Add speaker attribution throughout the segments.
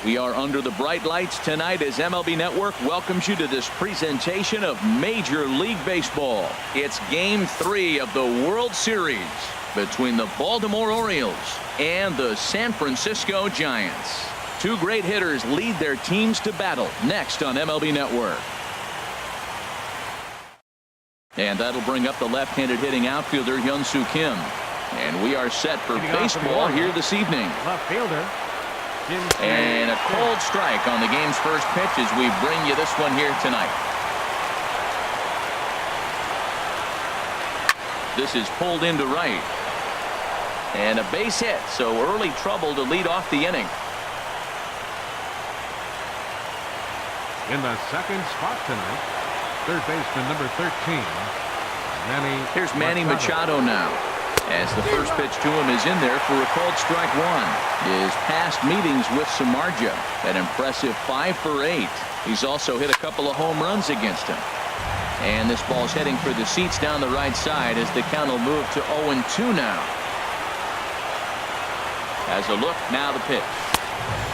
Speaker 1: We are under the bright lights tonight as MLB Network welcomes you to this presentation of Major League Baseball. It's Game 3 of the World Series between the Baltimore Orioles and the San Francisco Giants. Two great hitters lead their teams to battle next on MLB Network. And that'll bring up the left-handed hitting outfielder Hyun-Soo Kim. And we are set for baseball here this evening.
Speaker 2: Left fielder.
Speaker 1: And a cold strike on the game's first pitch as we bring you this one here tonight. This is pulled into right. And a base hit, so early trouble to lead off the inning.
Speaker 2: In the second spot tonight, third baseman number 13,
Speaker 1: Here's Manny Machado now, as the first pitch to him is in there for a called strike one. His past meetings with Samardzija, an impressive 5 for 8. He's also hit a couple of home runs against him. And this ball's heading for the seats down the right side as the count will move to 0-2 now. As a look, now the pitch.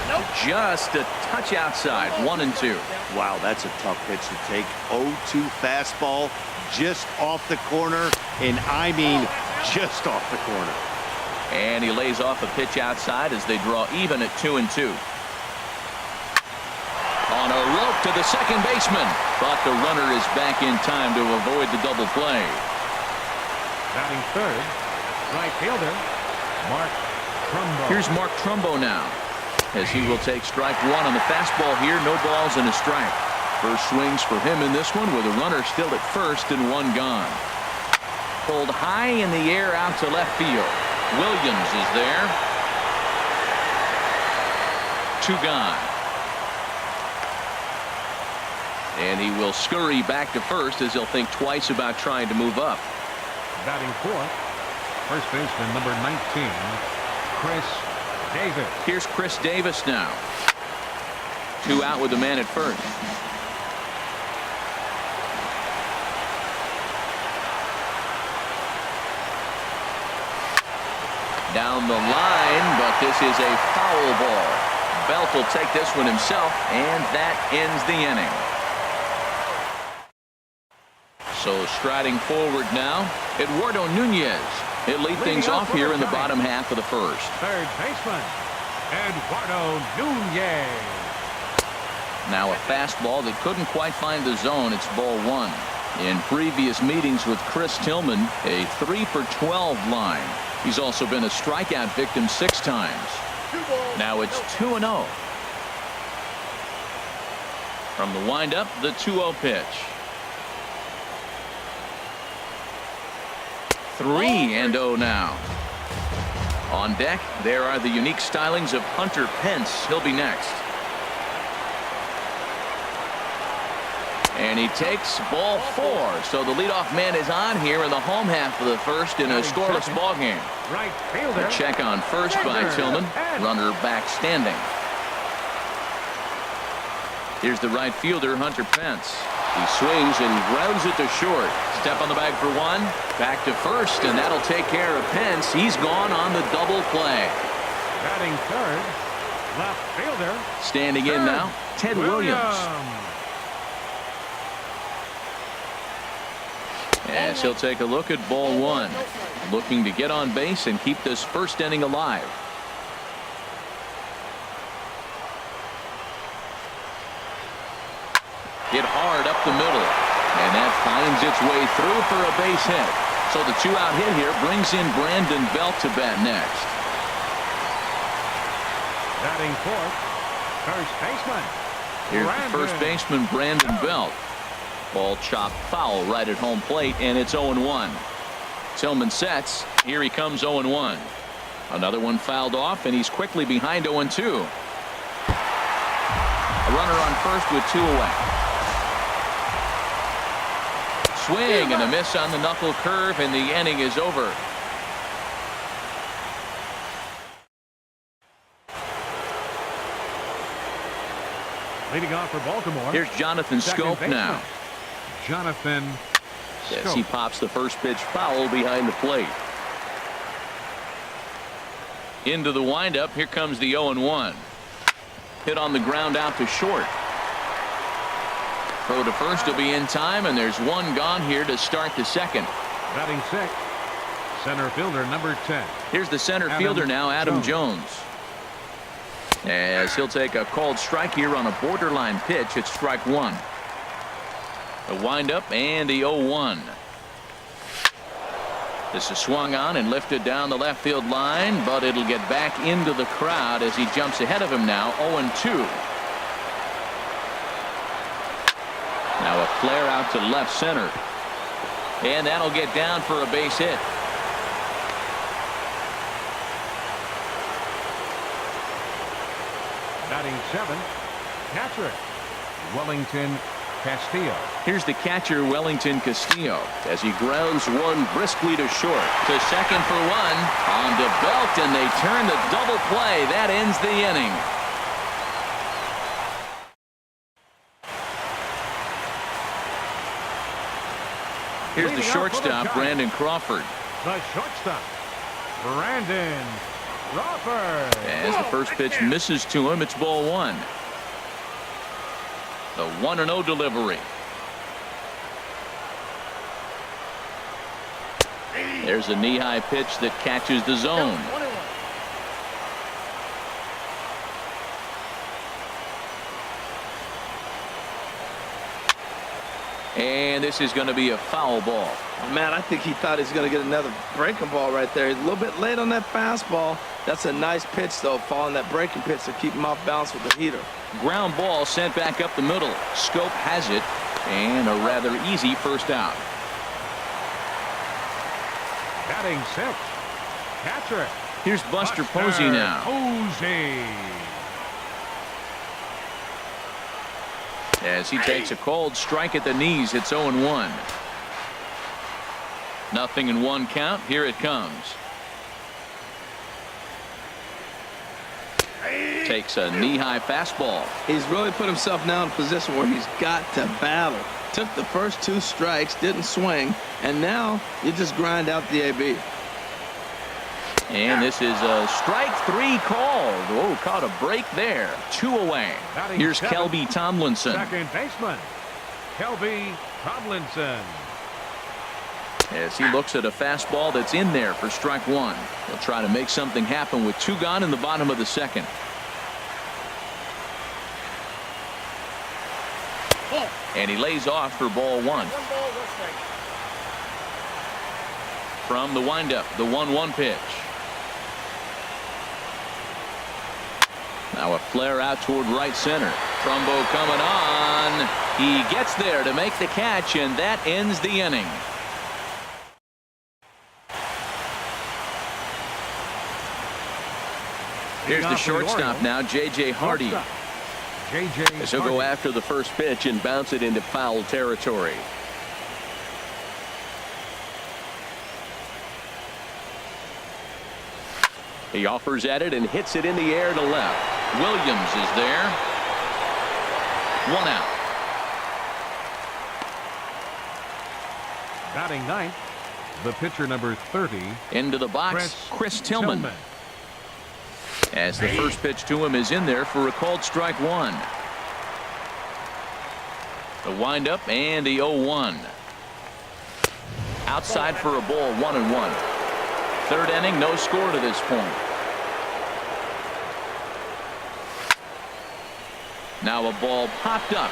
Speaker 1: Nope. Just a touch outside, 1-2.
Speaker 3: Wow, that's a tough pitch to take. 0-2 fastball just off the corner, and I mean just off the corner.
Speaker 1: And he lays off a pitch outside as they draw even at 2-2. On a rope to the second baseman, but the runner is back in time to avoid the double play.
Speaker 2: Batting third, right fielder, Mark Trumbo.
Speaker 1: Here's Mark Trumbo now, as he will take strike one on the fastball here. No balls and a strike. First swings for him in this one with a runner still at first and one gone. Pulled high in the air out to left field. Williams is there. 2 gone. And he will scurry back to first as he'll think twice about trying to move up.
Speaker 2: Batting fourth, first baseman number 19, Chris Davis.
Speaker 1: Here's Chris Davis now. 2 out with the man at first. Down the line, but this is a foul ball. Belt will take this one himself, and that ends the inning. So striding forward now, Eduardo Nunez. He'll lead things off here in the bottom half of the first.
Speaker 2: Third baseman, Eduardo Nunez.
Speaker 1: Now a fastball that couldn't quite find the zone. It's ball 1. In previous meetings with Chris Tillman, a 3 for 12 line. He's also been a strikeout victim 6 times. Now it's 2-0. From the windup, the 2-0 pitch. 3-0 now. On deck, there are the unique stylings of Hunter Pence. He'll be next. And he takes ball 4. So the leadoff man is on here in the home half of the first in a scoreless ball game.
Speaker 2: Right fielder.
Speaker 1: A check on first by Tillman. Runner back standing. Here's the right fielder, Hunter Pence. He swings and grounds it to short. Step on the bag for 1. Back to first, and that'll take care of Pence. He's gone on the double play.
Speaker 2: Batting third, left fielder.
Speaker 1: Standing in now, Ted Williams. As he'll take a look at ball 1. Looking to get on base and keep this first inning alive. Hit hard up the middle. And that finds its way through for a base hit. So the 2-out hit here brings in Brandon Belt to bat next.
Speaker 2: Batting fourth, first baseman.
Speaker 1: Here's the first baseman, Brandon Belt. Ball chopped foul right at home plate, and it's 0-1. Tillman sets. Here he comes 0-1. Another one fouled off, and he's quickly behind 0-2. A runner on first with 2 away. Swing and a miss on the knuckle curve, and the inning is over.
Speaker 2: Leading off for Baltimore.
Speaker 1: Here's Jonathan Schoop now.
Speaker 2: Jonathan
Speaker 1: Schoop. Yes, he pops the first pitch foul behind the plate. Into the windup. Here comes the 0-1. Hit on the ground out to short. Throw to first will be in time, and there's one gone here to start the second.
Speaker 2: Batting sixth, center fielder number 10.
Speaker 1: Here's the center fielder now, Adam Jones. As he'll take a called strike here on a borderline pitch. It's strike one. The windup and the 0-1. This is swung on and lifted down the left field line, but it'll get back into the crowd as he jumps ahead of him now. 0-2. Now a flare out to left center. And that'll get down for a base hit.
Speaker 2: Batting seventh, catcher Wellington Castillo.
Speaker 1: Here's the catcher, Wellington Castillo, as he grounds one briskly to short. To second for one. On to Belt, and they turn the double play. That ends the inning. Here's the shortstop, Brandon Crawford.
Speaker 2: The shortstop, Brandon Crawford.
Speaker 1: As the first pitch misses to him, it's ball one. The 1-0 delivery. There's a knee-high pitch that catches the zone. And this is going to be a foul ball.
Speaker 4: Man, I think he thought he was going to get another breaking ball right there. He's a little bit late on that fastball. That's a nice pitch, though, following that breaking pitch to keep him off balance with the heater.
Speaker 1: Ground ball sent back up the middle. Scope has it, and a rather easy first out.
Speaker 2: Batting sixth, catcher.
Speaker 1: Here's Buster Posey now.
Speaker 2: Posey.
Speaker 1: As he takes a cold strike at the knees, it's 0-1. Nothing in one count. Here it comes. Takes a knee-high fastball.
Speaker 4: He's really put himself now in a position where he's got to battle. Took the first two strikes, didn't swing, and now you just grind out the AB.
Speaker 1: And this is a strike three called. Oh, caught a break there. 2 away. Here's Kelby Tomlinson.
Speaker 2: Second baseman, Kelby Tomlinson.
Speaker 1: As he looks at a fastball that's in there for strike one. He'll try to make something happen with 2 gone in the bottom of the second. And he lays off for ball one. From the windup, the 1-1 pitch. Now a flare out toward right center. Trumbo coming on. He gets there to make the catch, and that ends the inning. Here's the shortstop now, J.J. Hardy. As he'll go after the first pitch and bounce it into foul territory. He offers at it and hits it in the air to left. Williams is there. 1 out.
Speaker 2: Batting ninth, the pitcher number 30.
Speaker 1: Into the box, Chris Tillman. As the first pitch to him is in there for a called strike one. The windup and the 0-1. Outside for a ball, 1-1. Third inning, no score to this point. Now a ball popped up,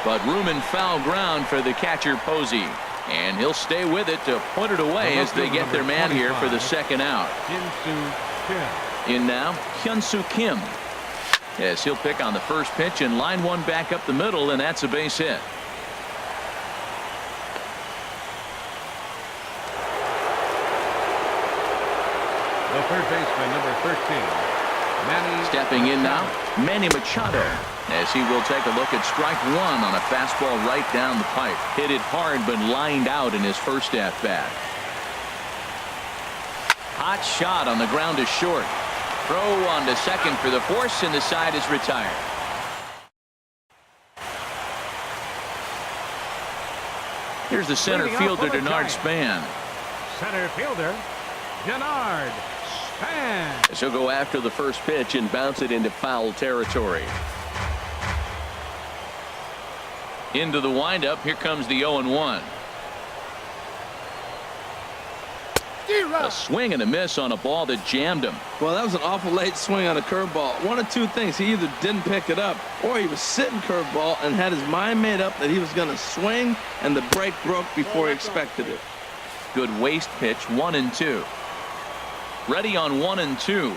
Speaker 1: but room and foul ground for the catcher Posey. And he'll stay with it to put it away as they get their man here for the second out. In now, Hyun-Soo Kim. Yes, he'll pick on the first pitch and line one back up the middle, and that's a base hit.
Speaker 2: The third baseman, number 13. Manny.
Speaker 1: Stepping in now, Manny Machado, as he will take a look at strike one on a fastball right down the pipe. Hit it hard, but lined out in his first at-bat. Hot shot on the ground to short. Throw on to second for the force, and the side is retired. Here's the center fielder, Denard Span.
Speaker 2: Center fielder, Denard And
Speaker 1: She'll go after the first pitch and bounce it into foul territory. Into the windup. Here comes the 0-1. A swing and a miss on a ball that jammed him.
Speaker 4: Well, that was an awful late swing on a curveball. One of two things. He either didn't pick it up or he was sitting curveball and had his mind made up that he was going to swing, and the break broke before he expected it.
Speaker 1: Good waste pitch. 1-2. Ready on 1-2.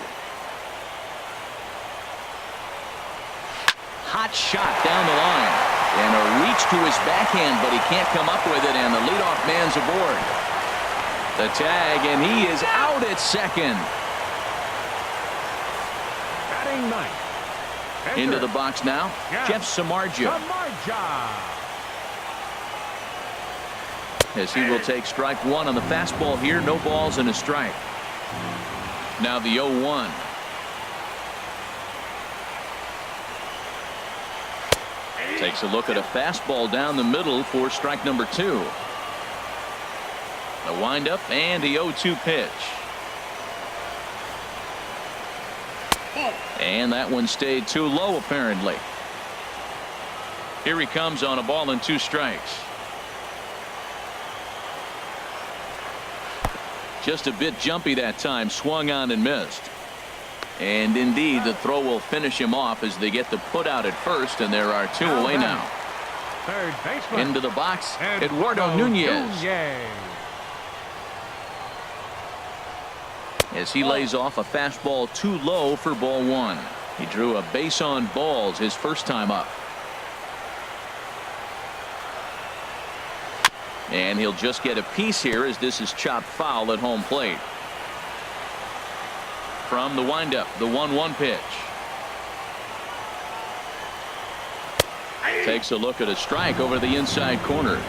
Speaker 1: Hot shot down the line. And a reach to his backhand, but he can't come up with it, and the leadoff man's aboard. The tag, and he is out at second.
Speaker 2: batting ninth.
Speaker 1: Into the box now, Jeff Samardzija. As he will take strike one on the fastball here. No balls and a strike. Now the 0-1. Takes a look at a fastball down the middle for strike number 2. A windup and the 0-2 pitch. And that one stayed too low apparently. Here he comes on a ball and 2 strikes. Just a bit jumpy that time. Swung on and missed. And indeed the throw will finish him off as they get the put out at first, and there are 2 away now.
Speaker 2: Third baseman.
Speaker 1: Into the box, Eduardo Nunez. As he lays off a fastball too low for ball 1. He drew a base on balls his first time up. And he'll just get a piece here as this is chopped foul at home plate. From the windup, the 1-1 pitch. Takes a look at a strike over the inside corner.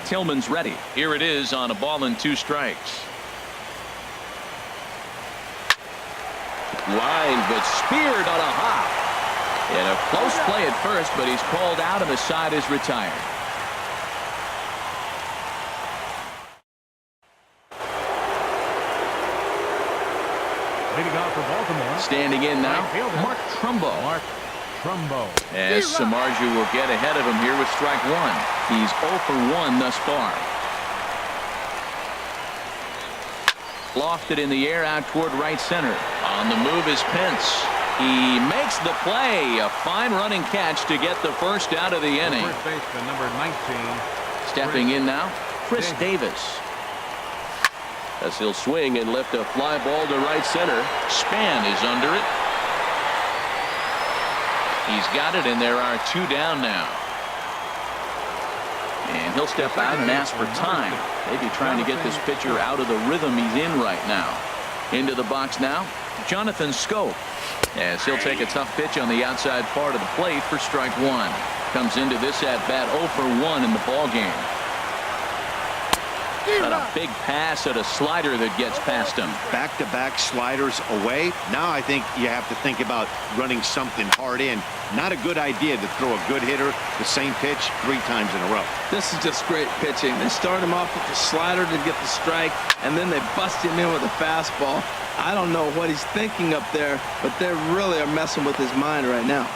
Speaker 1: Tillman's ready. Here it is on a ball and 2 strikes. Line, but speared on a hop. And a close play at first, but he's called out and the side is retired.
Speaker 2: Leading off for Baltimore.
Speaker 1: Standing in now, Mark Trumbo. As Samardzija will get ahead of him here with strike 1. He's 0 for 1 thus far. Lofted in the air out toward right center. On the move is Pence. He makes the play. A fine running catch to get the first out of the inning.
Speaker 2: First baseman number 19.
Speaker 1: Stepping in now, Chris Davis. As he'll swing and lift a fly ball to right center. Span is under it. He's got it, and there are 2 down now. And he'll step out and ask for time. Maybe trying to get this pitcher out of the rhythm he's in right now. Into the box now, Jonathan Schoop. As he'll take a tough pitch on the outside part of the plate for strike 1. Comes into this at bat 0 for 1 in the ball game. Got a big pass at a slider that gets past him.
Speaker 3: Back-to-back sliders away. Now I think you have to think about running something hard in. Not a good idea to throw a good hitter the same pitch 3 times in a row.
Speaker 4: This is just great pitching. They start him off with the slider to get the strike, and then they bust him in with a fastball. I don't know what he's thinking up there, but they really are messing with his mind right now.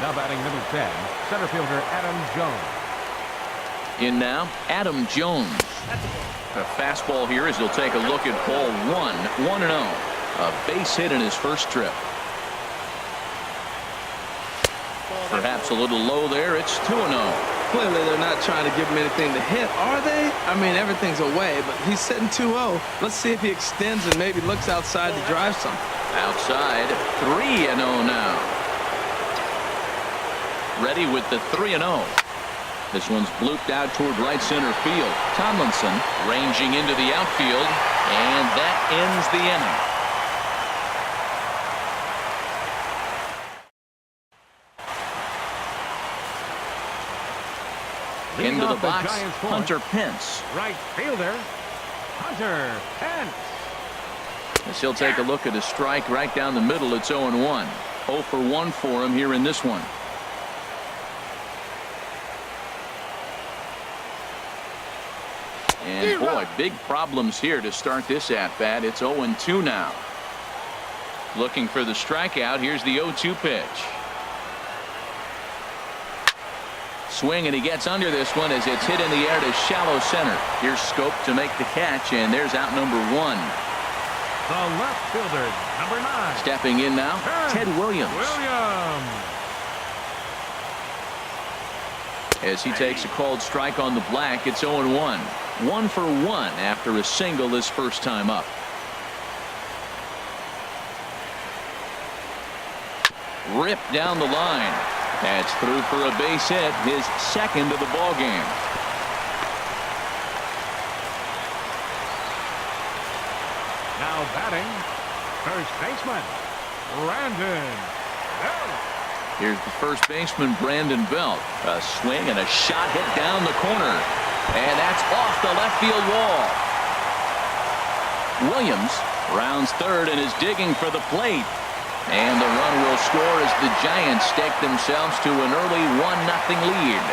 Speaker 2: Now batting number 10, center fielder Adam Jones.
Speaker 1: In now, Adam Jones. A fastball here as he'll take a look at ball 1. 1-0. A base hit in his first trip. Perhaps a little low there. It's 2-0.
Speaker 4: Clearly they're not trying to give him anything to hit, are they? I mean, everything's away, but he's sitting 2-0. Let's see if he extends and maybe looks outside to drive some.
Speaker 1: Outside, 3-0 now. Ready with the 3-0. This one's blooped out toward right center field. Tomlinson ranging into the outfield, and that ends the inning. Into the box, Hunter Pence.
Speaker 2: Right fielder, Hunter Pence.
Speaker 1: As he'll take a look at a strike right down the middle. It's 0-1. 0 for 1 for him here in this one. And boy, big problems here to start this at-bat. It's 0-2 now. Looking for the strikeout. Here's the 0-2 pitch. Swing, and he gets under this one as it's hit in the air to shallow center. Here's Scope to make the catch, and there's out number 1.
Speaker 2: The left fielder, number 9.
Speaker 1: Stepping in now, Ted Williams. As he takes a called strike on the black, it's 0-1. 1 for 1 after a single his first time up. Ripped down the line. That's through for a base hit, his second of the ball game.
Speaker 2: Now batting, first baseman, Brandon Belt.
Speaker 1: Here's the first baseman, Brandon Belt. A swing and a shot hit down the corner. And that's off the left field wall. Williams rounds third and is digging for the plate. And the run will score as the Giants stake themselves to an early 1-0 lead.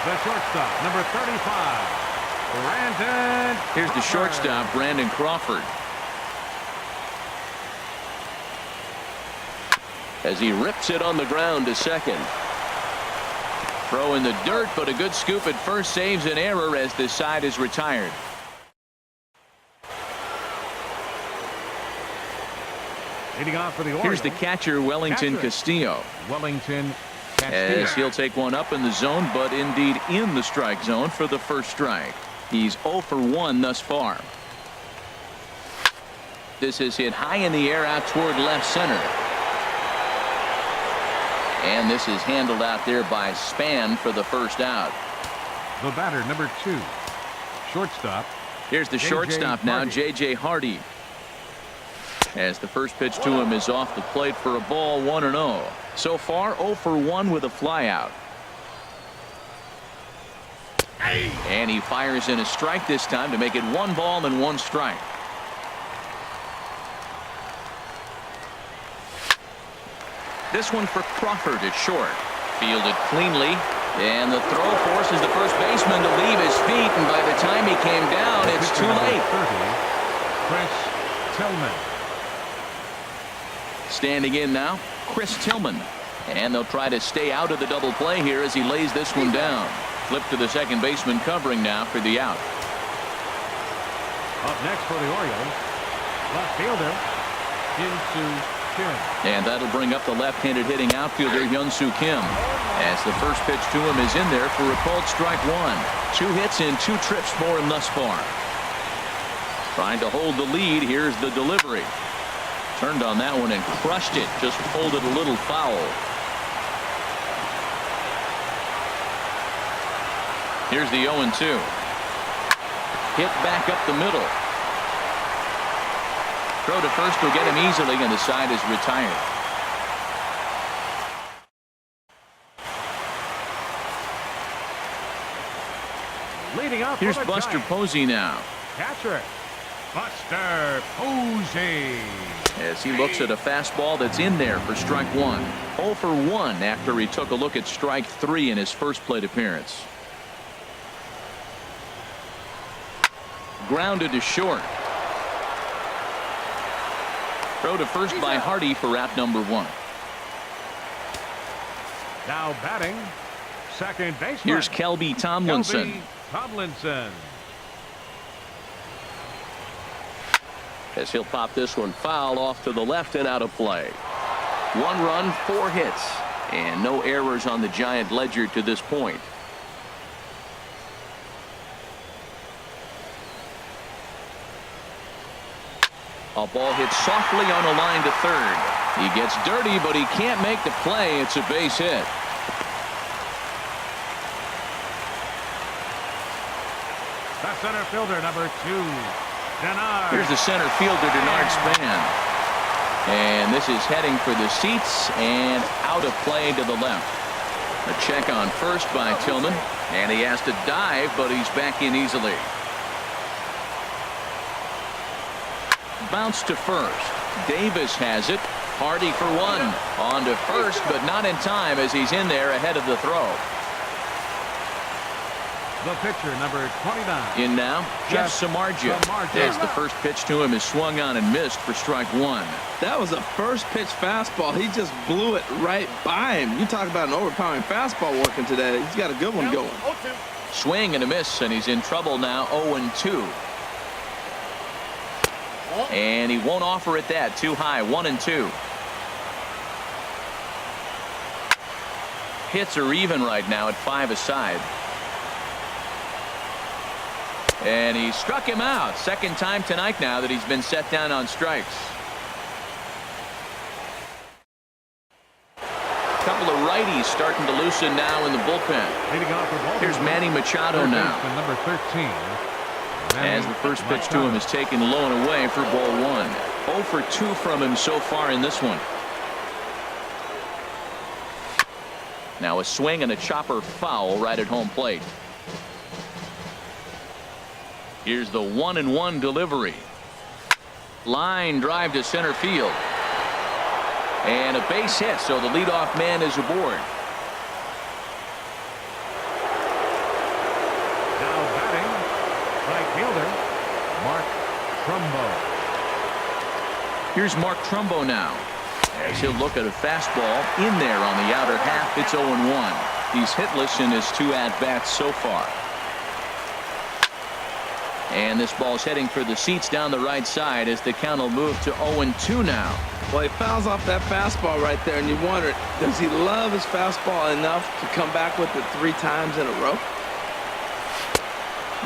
Speaker 2: The shortstop, number 35, Brandon.
Speaker 1: Here's the shortstop, Brandon Crawford. As he rips it on the ground to second. Throw in the dirt, but a good scoop at first saves an error as this side is retired.
Speaker 2: Leading off for the Orioles.
Speaker 1: Here's the catcher, Wellington Castillo.
Speaker 2: Wellington Castillo.
Speaker 1: As he'll take one up in the zone, but indeed in the strike zone for the first strike. He's 0 for 1 thus far. This is hit high in the air out toward left center. And this is handled out there by Span for the first out.
Speaker 2: The batter, number 2, shortstop.
Speaker 1: Here's the shortstop now, J.J. Hardy. As the first pitch to him is off the plate for a ball, 1-0. So far, 0 for 1 with a flyout. And he fires in a strike this time to make it 1 ball and 1 strike. This one for Crawford at short. Fielded cleanly. And the throw forces the first baseman to leave his feet. And by the time he came down, it's too late.
Speaker 2: 30, Chris Tillman.
Speaker 1: Standing in now, Chris Tillman. And they'll try to stay out of the double play here as he lays this one down. Flip to the second baseman covering now for the out.
Speaker 2: Up next for the Orioles, left fielder, Hyun-Soo Kim.
Speaker 1: And that'll bring up the left-handed hitting outfielder, Hyun-Soo Kim. As the first pitch to him is in there for a called strike 1. 2 hits and 2 trips for him thus far. Trying to hold the lead. Here's the delivery. Turned on that one and crushed it. Just pulled it a little foul. Here's the 0-2. Hit back up the middle. Throw to first will get him easily, and the side is retired.
Speaker 2: Leading up.
Speaker 1: Here's Buster Posey now.
Speaker 2: Catcher, Buster Posey.
Speaker 1: As he looks at a fastball that's in there for strike 1. 0 for 1 after he took a look at strike 3 in his first plate appearance. Grounded to short. Throw to first by Hardy for out number 1.
Speaker 2: Now batting, second baseman.
Speaker 1: Here's Kelby Tomlinson.
Speaker 2: Kelby Tomlinson.
Speaker 1: As he'll pop this one foul off to the left and out of play. 1 run, 4 hits, and no errors on the Giant ledger to this point. A ball hit softly on a line to third. He gets dirty, but he can't make the play. It's a base hit.
Speaker 2: The center fielder, number 2, Denard.
Speaker 1: Here's the center fielder, Denard Span. And this is heading for the seats and out of play to the left. A check on first by Tillman, and he has to dive, but he's back in easily. Bounce to first. Davis has it. Hardy for 1. On to first, but not in time as he's in there ahead of the throw.
Speaker 2: The pitcher, number 29.
Speaker 1: In now, Jeff Samardzija. As the first pitch to him is swung on and missed for strike one.
Speaker 4: That was a first pitch fastball. He just blew it right by him. You talk about an overpowering fastball working today. He's got a good one going.
Speaker 1: Swing and a miss, and he's in trouble now, 0-2. And he won't offer it that. Too high, 1-2. Hits are even right now at 5 aside. And he struck him out. Second time tonight now that he's been set down on strikes. Couple of righties starting to loosen now in the bullpen.
Speaker 2: Leading off with
Speaker 1: Here's Manny Machado now.
Speaker 2: Number 13.
Speaker 1: As the first pitch to him is taken low and away for ball one. 0 for 2 from him so far in this one. Now a swing and a chopper foul right at home plate. Here's the 1-1 delivery. Line drive to center field. And a base hit, so the leadoff man is aboard.
Speaker 2: Now batting, right fielder, Mark Trumbo.
Speaker 1: Here's Mark Trumbo now. As he'll look at a fastball in there on the outer half. It's 0-1. He's hitless in his 2 at-bats so far. And this ball's heading for the seats down the right side as the count will move to 0-2 now.
Speaker 4: Well, he fouls off that fastball right there, and you wonder, does he love his fastball enough to come back with it 3 times in a row?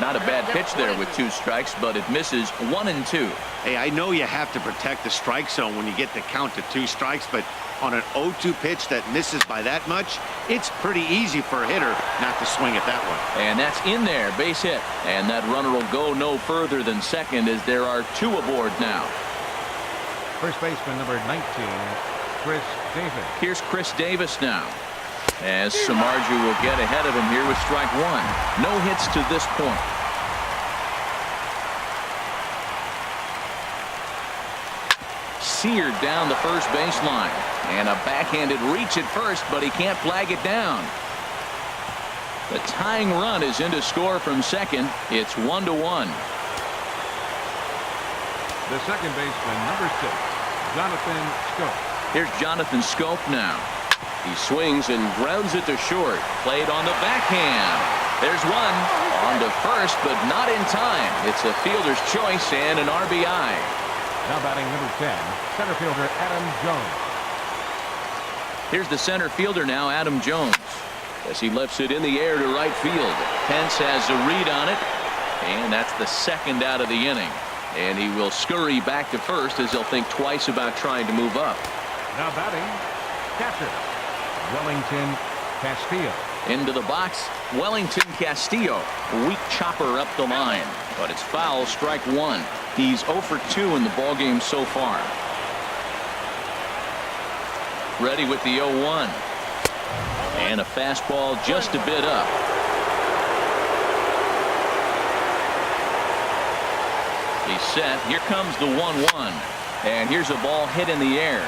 Speaker 1: Not a bad pitch there with 2 strikes, but it misses 1-2.
Speaker 3: Hey, I know you have to protect the strike zone when you get the count to 2 strikes, but on an 0-2 pitch that misses by that much, it's pretty easy for a hitter not to swing at that one.
Speaker 1: And that's in there, base hit. And that runner will go no further than second as there are 2 aboard now.
Speaker 2: First baseman, number 19, Chris Davis.
Speaker 1: Here's Chris Davis now. As Samardzija will get ahead of him here with strike one. No hits to this point. Seared down the first baseline. And a backhanded reach at first, but he can't flag it down. The tying run is in to score from second. It's 1-1.
Speaker 2: The second baseman, number 6, Jonathan Schoop.
Speaker 1: Here's Jonathan Schoop now. He swings and grounds it to short. Played on the backhand. There's one. On to first, but not in time. It's a fielder's choice and an RBI.
Speaker 2: Now batting number 10, center fielder Adam Jones.
Speaker 1: Here's the center fielder now, Adam Jones. As he lifts it in the air to right field. Pence has a read on it. And that's the second out of the inning. And he will scurry back to first as he'll think twice about trying to move up.
Speaker 2: Now batting, catcher, Wellington Castillo.
Speaker 1: Into the box, Wellington Castillo. Weak chopper up the line. But it's foul, strike one. He's 0 for 2 in the ballgame so far. Ready with the 0-1. And a fastball just a bit up. He's set. Here comes the 1-1. And here's a ball hit in the air.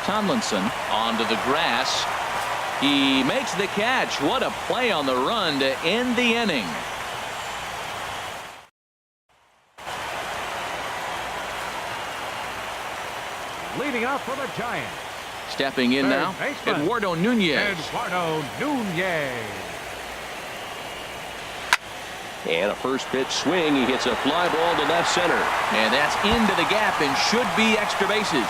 Speaker 1: Tomlinson onto the grass. He makes the catch. What a play on the run to end the inning.
Speaker 2: Leading off for the Giants.
Speaker 1: Stepping in now, Eduardo Nunez.
Speaker 2: Eduardo Nunez.
Speaker 1: And a first pitch swing. He hits a fly ball to left center. And that's into the gap and should be extra bases.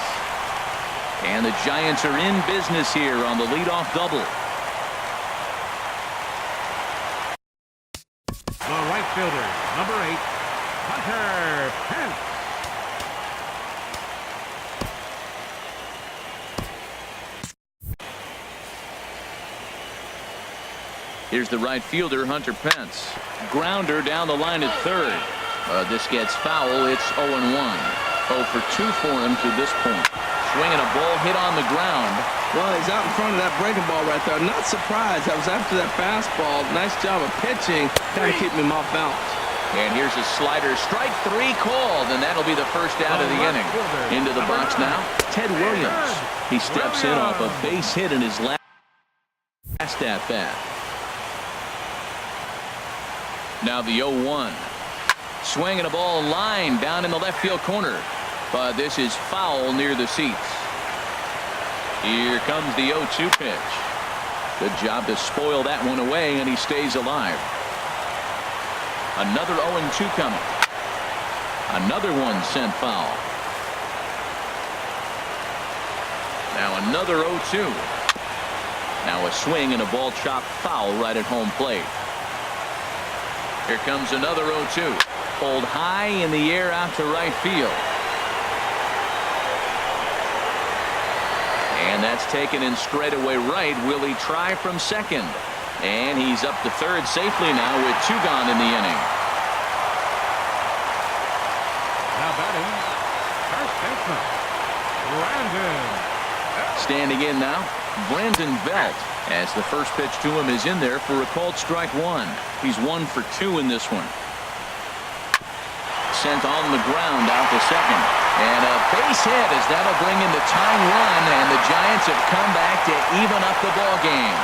Speaker 1: And the Giants are in business here on the leadoff double.
Speaker 2: The right fielder, number 8, Hunter Pence.
Speaker 1: Here's the right fielder, Hunter Pence. Grounder down the line at third. This gets foul. It's 0-1. 0 for 2 for him to this point. Swinging a ball hit on the ground.
Speaker 4: Well, he's out in front of that breaking ball right there. I'm not surprised. That was after that fastball. Nice job of pitching. Kind of keeping him off balance.
Speaker 1: And here's a slider. Strike 3 called, and that'll be the first out of the inning. Into the box now, Ted Williams. He steps in off a base hit in his last at bat. Now the 0-1. Swinging a ball line down in the left field corner. But this is foul near the seats. Here comes the 0-2 pitch. Good job to spoil that one away, and he stays alive. Another 0-2 coming. Another one sent foul. Now another 0-2. Now a swing and a ball chopped foul right at home plate. Here comes another 0-2. Pulled high in the air out to right field. And that's taken in straightaway right. Will he try from second? And he's up to third safely now with 2 gone in the inning.
Speaker 2: Now batting, first baseman, Brandon.
Speaker 1: Standing in now, Brandon Belt, as the first pitch to him is in there for a called strike 1. He's 1 for 2 in this one. Sent on the ground out to second. And a base hit as that'll bring in the tying run, and the Giants have come back to even up the ball game.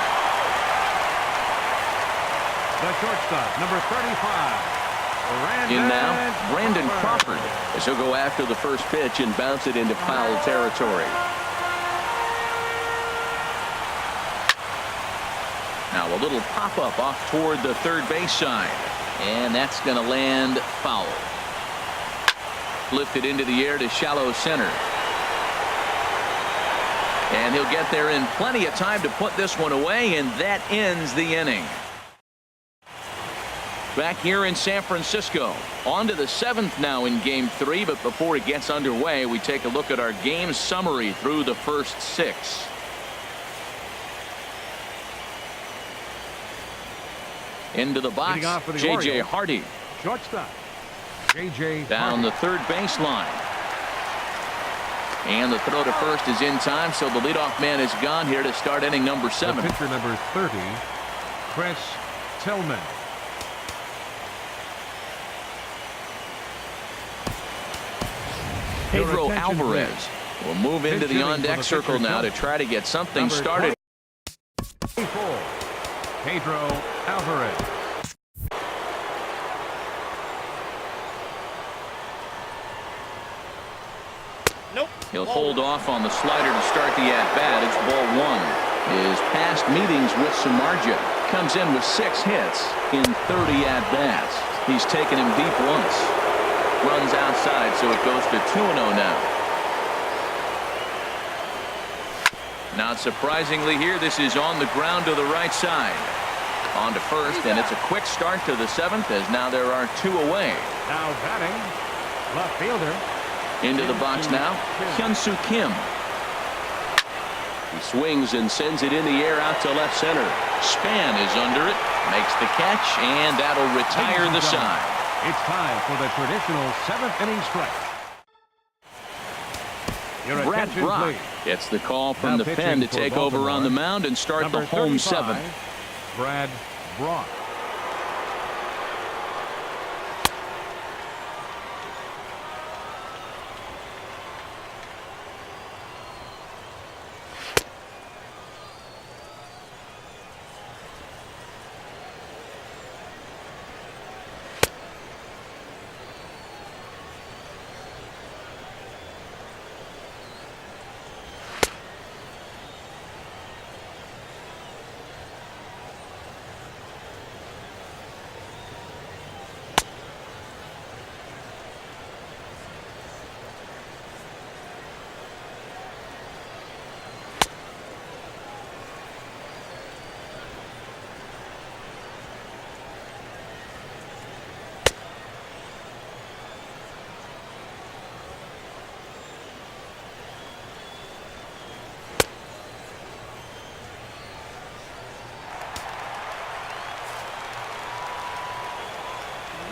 Speaker 2: The shortstop, number 35.
Speaker 1: In now, Brandon Crawford, as he'll go after the first pitch and bounce it into foul territory. Now a little pop-up off toward the third base side, and that's going to land foul. Lifted into the air to shallow center. And he'll get there in plenty of time to put this one away, and that ends the inning. Back here in San Francisco, on to the 7th now in Game 3, but before it gets underway, we take a look at our game summary through the first 6. Into the box, J.J. Hardy.
Speaker 2: Shortstop, J.J.
Speaker 1: Down the third baseline. And the throw to first is in time, so the leadoff man is gone here to start inning number 7.
Speaker 2: The pitcher number 30, Chris Tillman.
Speaker 1: Pedro Alvarez will move into the on-deck circle now to try to get something started.
Speaker 2: Pedro Alvarez.
Speaker 3: Nope.
Speaker 1: He'll hold off on the slider to start the at-bat. It's ball 1. His past meetings with Samardzija comes in with 6 hits in 30 at-bats. He's taken him deep once. Runs outside, so it goes to 2-0 now. Not surprisingly here, this is on the ground to the right side. On to first, and it's a quick start to the 7th, as now there are 2 away.
Speaker 2: Now batting, left fielder.
Speaker 1: Into the box now, Hyun-Soo Kim. He swings and sends it in the air out to left center. Span is under it, makes the catch, and that'll retire the side.
Speaker 2: It's time for the traditional 7th inning stretch.
Speaker 1: Brad Brock gets the call from the pen to take over on the mound and start the home 7th.
Speaker 2: Brad Brock.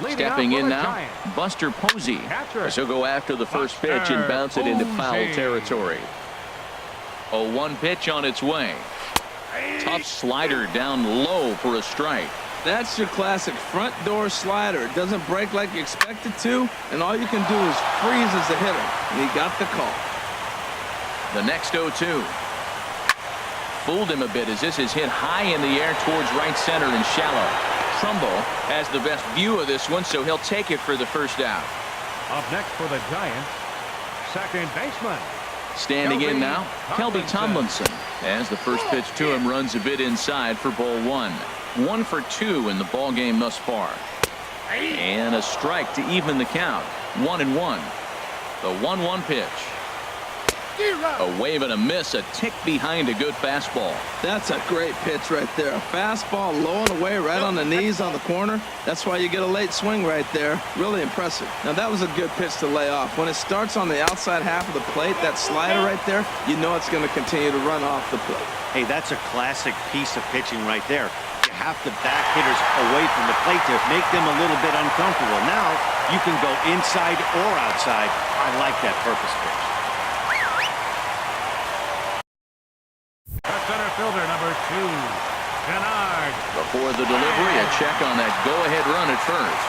Speaker 1: Stepping in now, Buster Posey, as he'll go after the first pitch and bounce it into foul territory. 0-1 pitch on its way. Tough slider down low for a strike.
Speaker 4: That's your classic front door slider. It doesn't break like you expect it to, and all you can do is freeze as a hitter. And he got the call.
Speaker 1: The next 0-2. Fooled him a bit as this is hit high in the air towards right center and shallow. Trumbo has the best view of this one, so he'll take it for the first out.
Speaker 2: Up next for the Giants, second baseman.
Speaker 1: Standing in now, Kelby Tomlinson, as the first pitch to him runs a bit inside for ball one. 1 for 2 in the ball game thus far. And a strike to even the count. 1-1. The 1-1 pitch. A wave and a miss, a tick behind a good fastball.
Speaker 4: That's a great pitch right there. A fastball low and away right on the knees on the corner. That's why you get a late swing right there. Really impressive. Now that was a good pitch to lay off. When it starts on the outside half of the plate, that slider right there, you know it's going to continue to run off the plate.
Speaker 3: Hey, that's a classic piece of pitching right there. You have to back hitters away from the plate to make them a little bit uncomfortable. Now you can go inside or outside. I like that purpose pitch.
Speaker 2: Center fielder number 2, Kennard.
Speaker 1: Before the delivery, a check on that go-ahead run at first.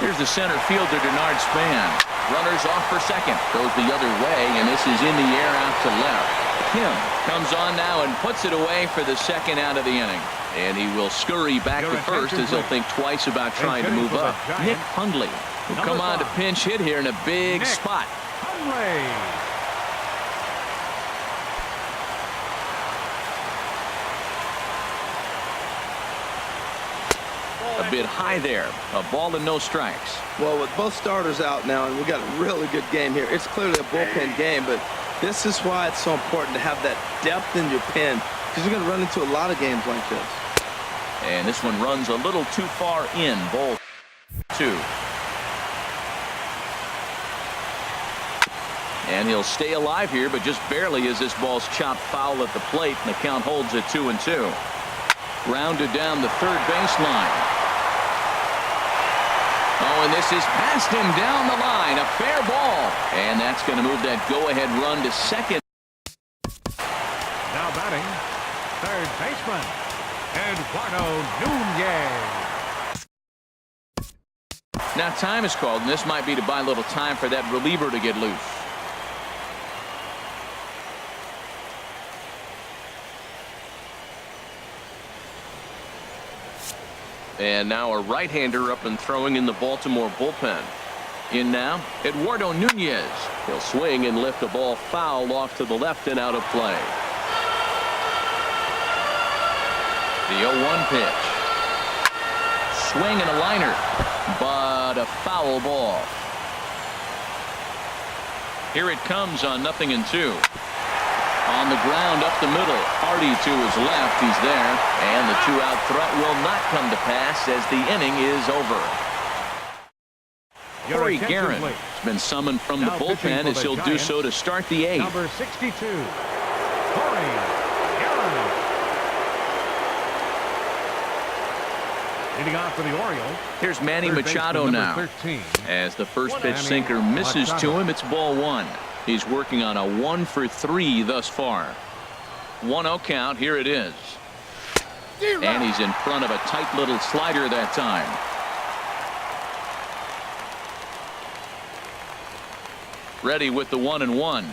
Speaker 1: Here's the center fielder, Denard Span. Runners off for second. Goes the other way, and this is in the air out to left. Kim comes on now and puts it away for the second out of the inning. And he will scurry back to first as he'll think twice about trying to move up. Nick Hundley will come on to pinch hit here in a big spot.
Speaker 2: Hundley.
Speaker 1: A bit high there. A ball and no strikes.
Speaker 4: Well, with both starters out now, and we got a really good game here. It's clearly a bullpen game, but this is why it's so important to have that depth in your pen, because you're going to run into a lot of games like this.
Speaker 1: And this one runs a little too far in. Ball 2. And he'll stay alive here, but just barely as this ball's chopped foul at the plate, and the count holds at 2-2. Grounded down the third baseline. Oh, and this is past him down the line. A fair ball. And that's going to move that go-ahead run to second.
Speaker 2: Now batting, third baseman, Eduardo Nunez.
Speaker 1: Now time is called, and this might be to buy a little time for that reliever to get loose. And now a right-hander up and throwing in the Baltimore bullpen. In now, Eduardo Nunez. He'll swing and lift a ball foul off to the left and out of play. The 0-1 pitch. Swing and a liner, but a foul ball. Here it comes on 0-2. On the ground up the middle. Hardy to his left. He's there. And the 2-out threat will not come to pass as the inning is over. Corey Guerin has been summoned from the bullpen as he'll do so to start the 8th.
Speaker 2: Number 62, Corey Guerin. Leading off for the Orioles.
Speaker 1: Here's Manny Machado now.
Speaker 2: 13.
Speaker 1: As the first pitch sinker misses to him, it's ball 1. He's working on a 1 for 3 thus far. 1-0 count. Here it is. And he's in front of a tight little slider that time. Ready with the 1-1.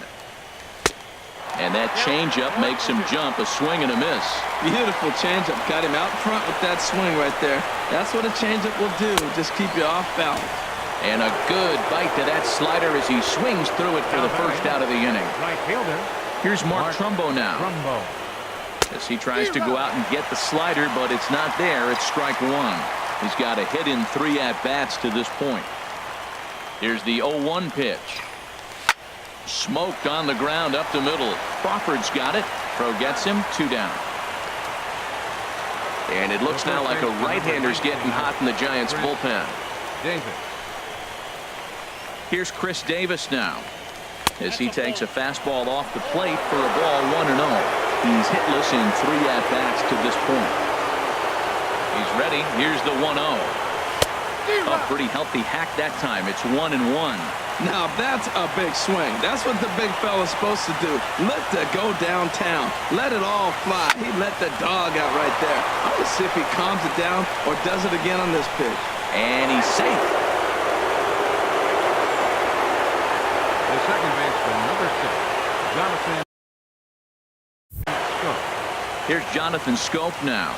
Speaker 1: And that changeup makes him jump. A swing and a miss.
Speaker 4: Beautiful changeup. Got him out front with that swing right there. That's what a changeup will do. Just keep you off balance.
Speaker 1: And a good bite to that slider as he swings through it for the first out of the inning.
Speaker 2: Right fielder.
Speaker 1: Here's Mark Trumbo now.
Speaker 2: Trumbo.
Speaker 1: As he tries to go out and get the slider, but it's not there. It's strike 1. He's got a hit in 3 at-bats to this point. Here's the 0-1 pitch. Smoked on the ground up the middle. Crawford's got it. Throw gets him. 2 down. And it looks now like a right-hander's getting hot in the Giants bullpen.
Speaker 2: Davis.
Speaker 1: Here's Chris Davis now as he takes a fastball off the plate for a ball 1-0. He's hitless in 3 at-bats to this point. He's ready. Here's the 1-0. A pretty healthy hack that time. It's 1-1.
Speaker 4: Now that's a big swing. That's what the big fella's supposed to do. Let it go downtown. Let it all fly. He let the dog out right there. I want to see if he calms it down or does it again on this pitch.
Speaker 1: And he's safe.
Speaker 2: The second baseman, number 6, Jonathan Schoop.
Speaker 1: Here's Jonathan Schoop now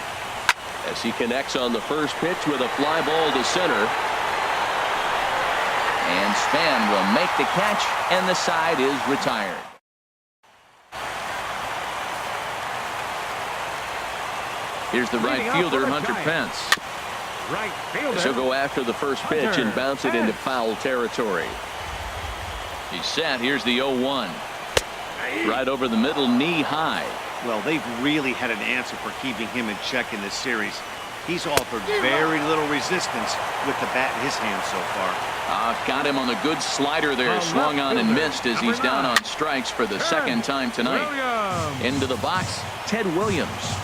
Speaker 1: as he connects on the first pitch with a fly ball to center. And Span will make the catch, and the side is retired. Here's the right fielder, Hunter Pence.
Speaker 2: Right fielder.
Speaker 1: He'll go after the first pitch and bounce it into foul territory. He's set. Here's the 0-1. Right over the middle, knee high.
Speaker 3: Well, they've really had an answer for keeping him in check in this series. He's offered very little resistance with the bat in his hand so far.
Speaker 1: Got him on a good slider there. Swung on and missed as he's down on strikes for the second time tonight. Into the box, Ted Williams.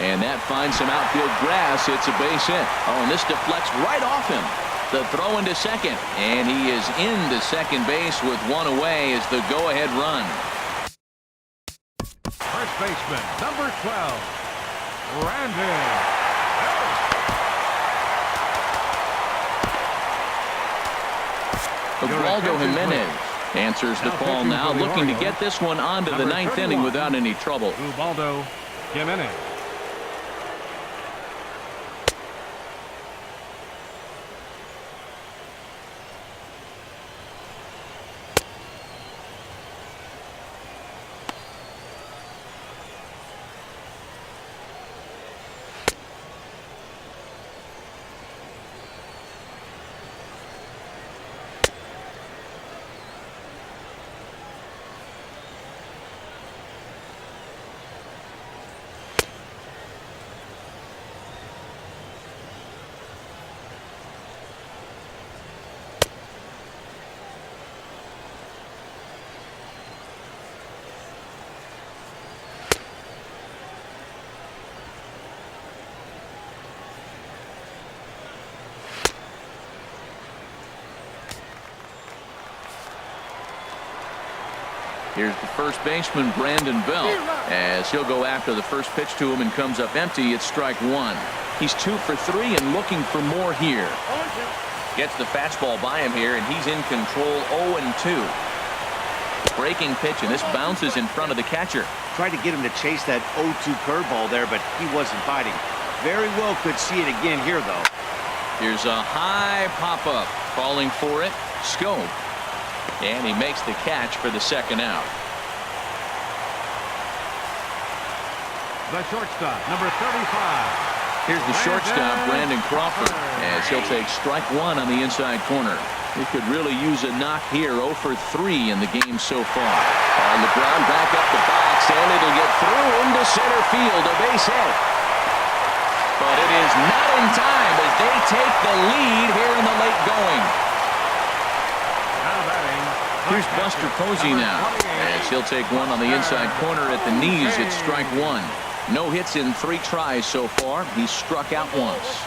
Speaker 1: And that finds some outfield grass. It's a base hit. Oh, and this deflects right off him. The throw into second. And he is into second base with one away as the go-ahead run.
Speaker 2: First baseman, number 12, Brandon.
Speaker 1: Ubaldo Jimenez answers the call now, looking to get this one onto the ninth inning without any trouble.
Speaker 2: Ubaldo Jimenez.
Speaker 1: Here's the first baseman, Brandon Belt, as he'll go after the first pitch to him and comes up empty. It's strike one. He's 2 for 3 and looking for more here. Gets the fastball by him here, and he's in control. 0-2. Breaking pitch, and this bounces in front of the catcher.
Speaker 3: Tried to get him to chase that 0-2 curveball there, but he wasn't biting. Very well could see it again here, though.
Speaker 1: Here's a high pop-up. Calling for it. Scope. And he makes the catch for the second out.
Speaker 2: The shortstop, number 35.
Speaker 1: Here's the shortstop, Brandon Crawford, as he'll take strike one on the inside corner. He could really use a knock here. 0 for 3 in the game so far. On the ground, back up the box, and it'll get through into center field. A base hit. But it is not in time as they take the lead here in the late going. Here's Buster Posey now, as he'll take one on the inside corner at the knees. It's strike one. No hits in 3 tries so far. He's struck out once.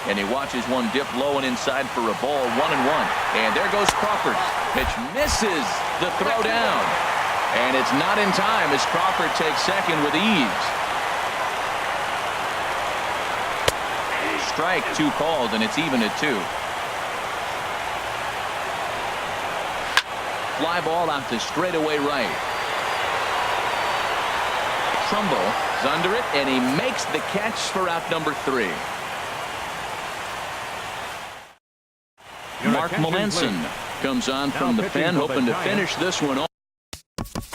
Speaker 1: And he watches one dip low and inside for a ball. 1-1. And there goes Crawford. Pitch misses the throw down. And it's not in time as Crawford takes second with ease. Strike 2 called, and it's even at 2. Fly ball out to straightaway right. Trumbo is under it, and he makes the catch for out number 3. Mark Melanson comes on from the pen, hoping to finish this one off.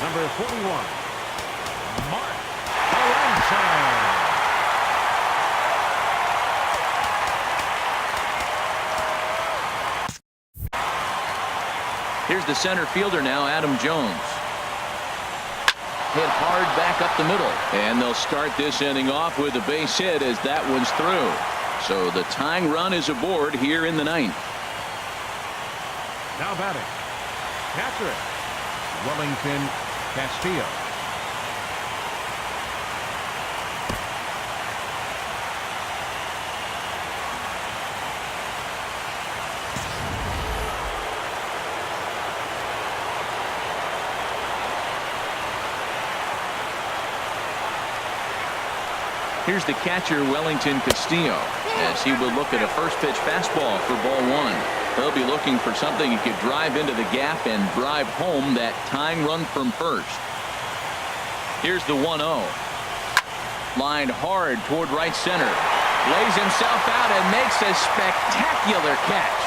Speaker 2: Number 41, Mark Melanson.
Speaker 1: Here's the center fielder now, Adam Jones. Hit hard back up the middle. And they'll start this inning off with a base hit as that one's through. So the tying run is aboard here in the 9th.
Speaker 2: Now batting, catcher, Wellington Castillo.
Speaker 1: Here's the catcher, Wellington Castillo, as he will look at a first pitch fastball for ball 1. He'll be looking for something he could drive into the gap and drive home that tying run from first. Here's the 1-0. Lined hard toward right center. Lays himself out and makes a spectacular catch.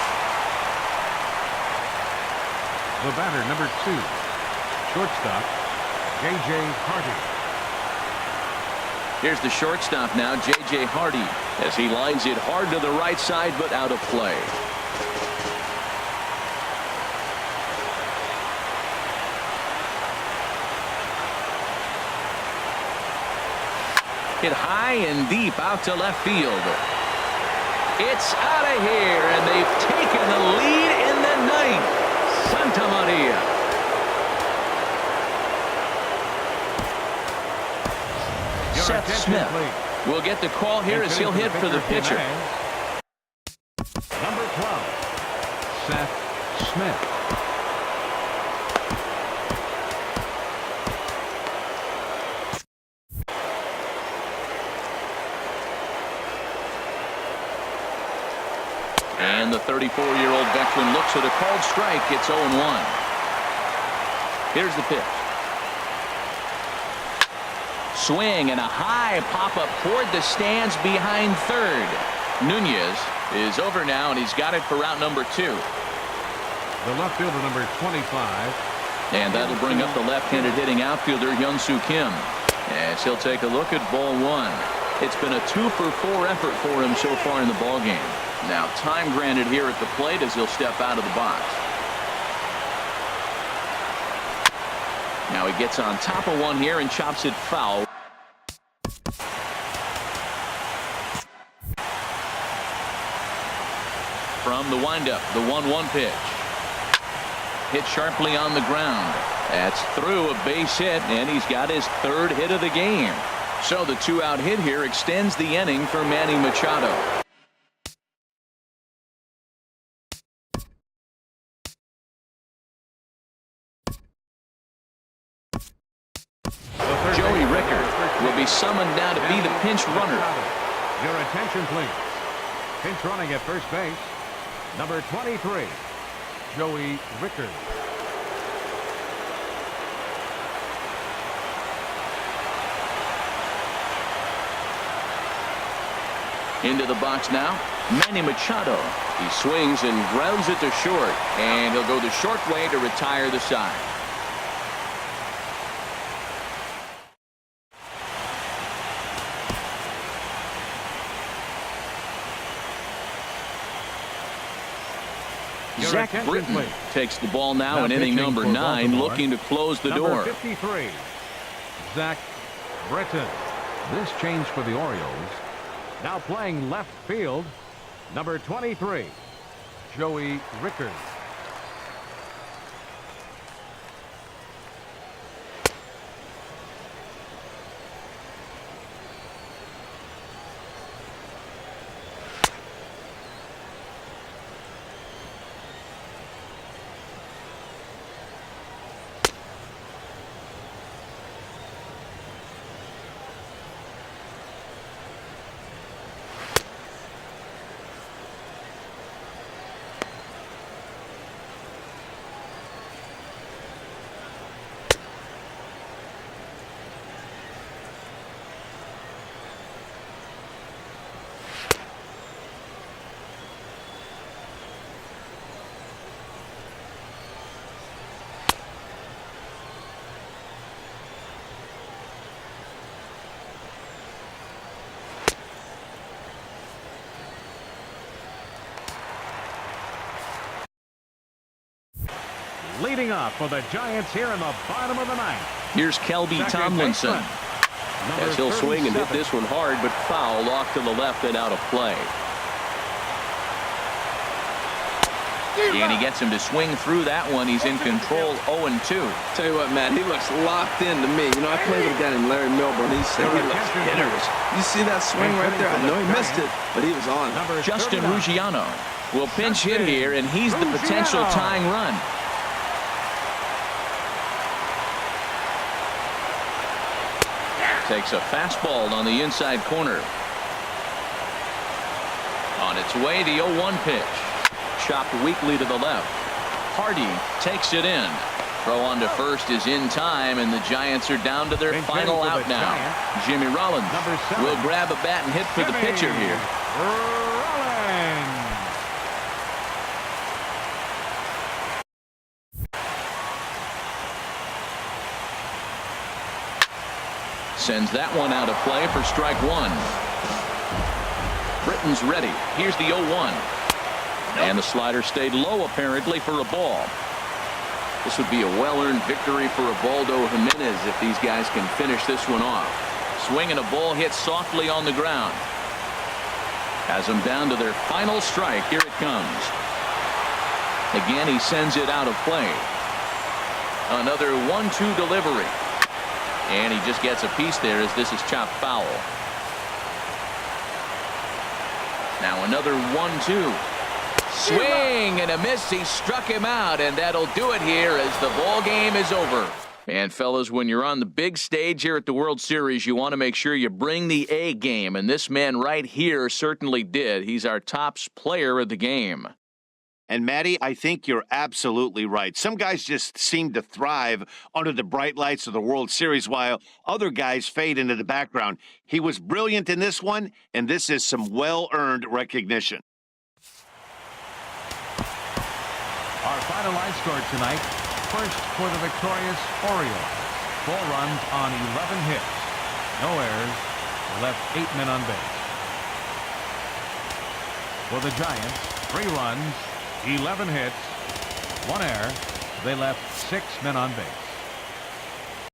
Speaker 2: The batter, number 2, shortstop, J.J. Hardy.
Speaker 1: Here's the shortstop now, J.J. Hardy, as he lines it hard to the right side, but out of play. Hit high and deep out to left field. It's out of here, and they've taken the lead in the ninth. Santa Maria. Seth Smith will get the call here as he'll hit for the pitcher.
Speaker 2: Number 12, Seth Smith.
Speaker 1: And the 34-year-old veteran looks at a called strike. It's 0-1. Here's the pitch. Swing and a high pop-up toward the stands behind third. Nunez is over now, and he's got it for route number 2.
Speaker 2: The left fielder, number 25.
Speaker 1: And that'll bring up the left-handed hitting outfielder, Hyun-Soo Kim, as he'll take a look at ball 1. It's been a 2-for-4 effort for him so far in the ballgame. Now time granted here at the plate as he'll step out of the box. Now he gets on top of one here and chops it foul. From the windup, the 1-1 pitch. Hit sharply on the ground. That's through a base hit, and he's got his 3rd hit of the game. So the 2-out hit here extends the inning for Manny Machado. Joey Ricker will be summoned now to be the pinch runner.
Speaker 2: Your attention, please. Pinch running at first base, number 23, Joey Ricker.
Speaker 1: Into the box now, Manny Machado. He swings and grounds it to short, and he'll go the short way to retire the side. Zach Britton takes the ball now in inning number 9, looking to close the door.
Speaker 2: Number 53, Zach Britton. This change for the Orioles. Now playing left field, number 23, Joey Ricker. Leading off for the Giants here in the bottom of the ninth.
Speaker 1: Here's Kelby Tomlinson, as he'll swing and hit this one hard, but foul off to the left and out of play. And he gets him to swing through that one. He's in control, 0-2.
Speaker 4: Tell you what, Matt, he looks locked in to me. You know, I played with a guy named Larry Milburn. He said he looks hitters. You see that swing right there? I know he missed it, but he was on.
Speaker 1: Justin Ruggiano will pinch hit here, and he's the potential tying run. Takes a fastball on the inside corner. On its way, the 0-1 pitch. Chopped weakly to the left. Hardy takes it in. Throw on to first is in time, and the Giants are down to their final out now. Jimmy Rollins will grab a bat and hit for the pitcher here.
Speaker 2: Rollins.
Speaker 1: Sends that one out of play for strike one. Britton's ready. Here's the 0-1. And the slider stayed low apparently for a ball. This would be a well-earned victory for Ubaldo Jimenez if these guys can finish this one off. Swing and a ball hit softly on the ground. Has them down to their final strike. Here it comes. Again, he sends it out of play. Another 1-2 delivery. And he just gets a piece there as this is chopped foul. Now another 1-2. Swing and a miss. He struck him out, and that'll do it here as the ball game is over. And fellas, when you're on the big stage here at the World Series, you want to make sure you bring the A game, and this man right here certainly did. He's our top player of the game.
Speaker 3: And Matty, I think you're absolutely right. Some guys just seem to thrive under the bright lights of the World Series while other guys fade into the background. He was brilliant in this one, and this is some well-earned recognition.
Speaker 2: Our final line score tonight. First for the victorious Orioles. 4 runs on 11 hits. No errors. Left 8 men on base. For the Giants, 3 runs, 11 hits, 1 error. They left 6 men on base.